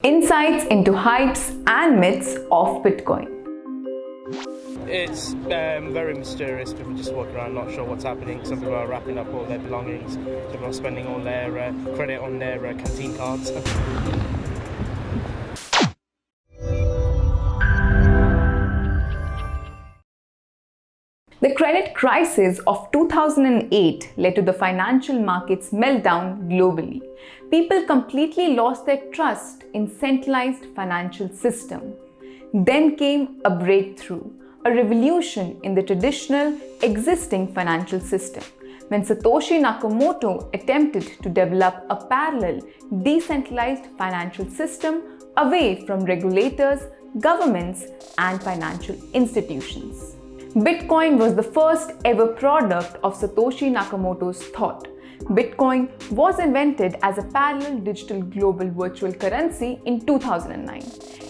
Insights into hypes and myths of Bitcoin. It's very mysterious. People just walk around not sure what's happening. Some people are wrapping up all their belongings. Some people are spending all their credit on their canteen cards. The credit crisis of 2008 led to the financial markets meltdown globally. People completely lost their trust in centralized financial system. Then came a breakthrough, a revolution in the traditional existing financial system, when Satoshi Nakamoto attempted to develop a parallel, decentralized financial system away from regulators, governments, and financial institutions. Bitcoin was the first ever product of Satoshi Nakamoto's thought. Bitcoin was invented as a parallel digital global virtual currency in 2009.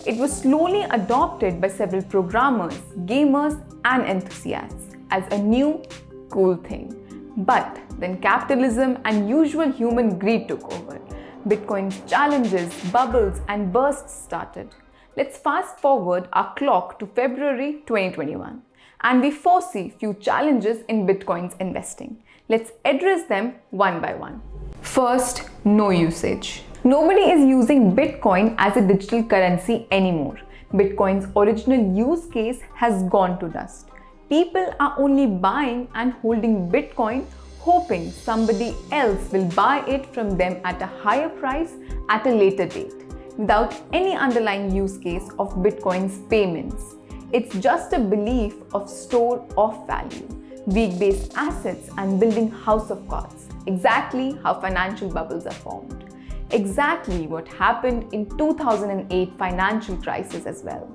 It was slowly adopted by several programmers, gamers, and enthusiasts as a new, cool thing. But then capitalism and usual human greed took over. Bitcoin's challenges, bubbles, and bursts started. Let's fast forward our clock to February 2021. And we foresee few challenges in Bitcoin's investing. Let's address them one by one. First, no usage. Nobody is using Bitcoin as a digital currency anymore. Bitcoin's original use case has gone to dust. People are only buying and holding Bitcoin, hoping somebody else will buy it from them at a higher price at a later date, without any underlying use case of Bitcoin's payments. It's just a belief of store of value, weak-based assets, and building house of cards. Exactly how financial bubbles are formed. Exactly what happened in 2008 financial crisis as well.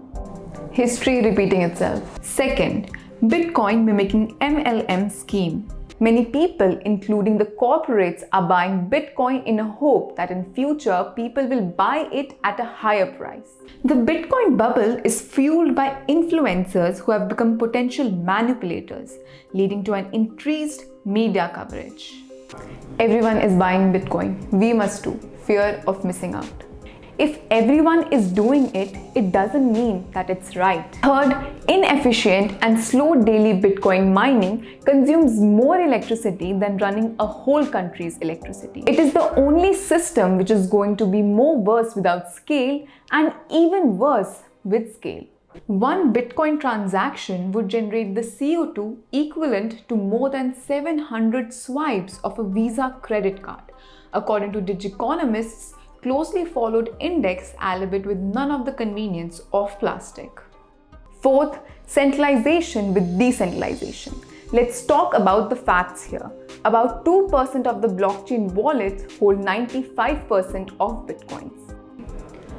History repeating itself. Second, Bitcoin mimicking MLM scheme. Many people, including the corporates, are buying Bitcoin in a hope that in future people will buy it at a higher price. The Bitcoin bubble is fueled by influencers who have become potential manipulators, leading to an increased media coverage. Everyone is buying Bitcoin. We must too. Fear of missing out. If everyone is doing it, it doesn't mean that it's right. Third, inefficient and slow daily Bitcoin mining consumes more electricity than running a whole country's electricity. It is the only system which is going to be more worse without scale and even worse with scale. One Bitcoin transaction would generate the CO2 equivalent to more than 700 swipes of a Visa credit card, according to Digiconomist's closely followed index, albeit with none of the convenience of plastic. Fourth, centralization with decentralization. Let's talk about the facts here. About 2% of the blockchain wallets hold 95% of Bitcoins.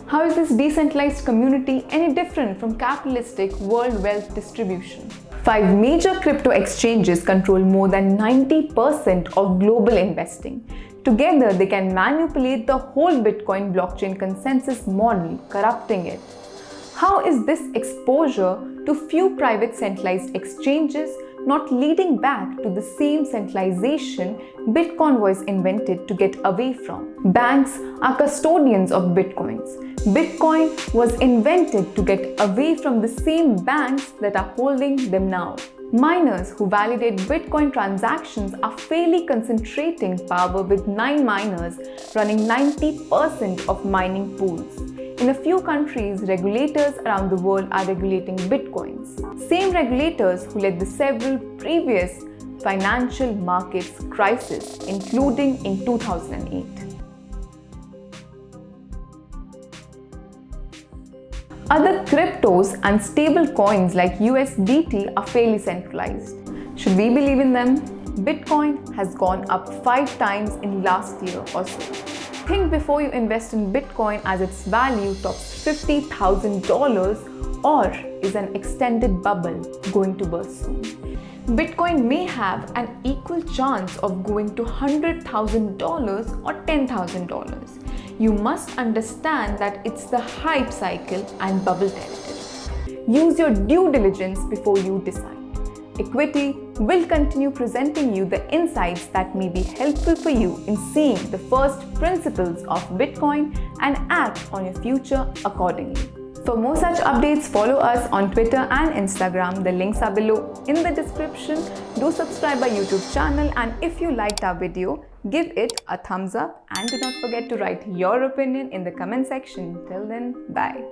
How is this decentralized community any different from capitalistic world wealth distribution? 5 major crypto exchanges control more than 90% of global investing. Together, they can manipulate the whole Bitcoin blockchain consensus model, corrupting it. How is this exposure to few private centralized exchanges not leading back to the same centralization Bitcoin was invented to get away from? Banks are custodians of Bitcoins. Bitcoin was invented to get away from the same banks that are holding them now. Miners who validate Bitcoin transactions are fairly concentrating power with 9 miners running 90% of mining pools. In a few countries, regulators around the world are regulating Bitcoins. Same regulators who led the several previous financial markets crises, including in 2008. Other cryptos and stable coins like USDT are fairly centralized. Should we believe in them? Bitcoin has gone up 5 times in last year or so. Think before you invest in Bitcoin as its value tops $50,000 or is an extended bubble going to burst soon. Bitcoin may have an equal chance of going to $100,000 or $10,000. You must understand that it's the hype cycle and bubble territory. Use your due diligence before you decide. Equity We'll continue presenting you the insights that may be helpful for you in seeing the first principles of Bitcoin and act on your future accordingly. For more such updates, follow us on Twitter and Instagram. The links are below in the description. Do subscribe our YouTube channel, and if you liked our video, give it a thumbs up and do not forget to write your opinion in the comment section. Till then, bye.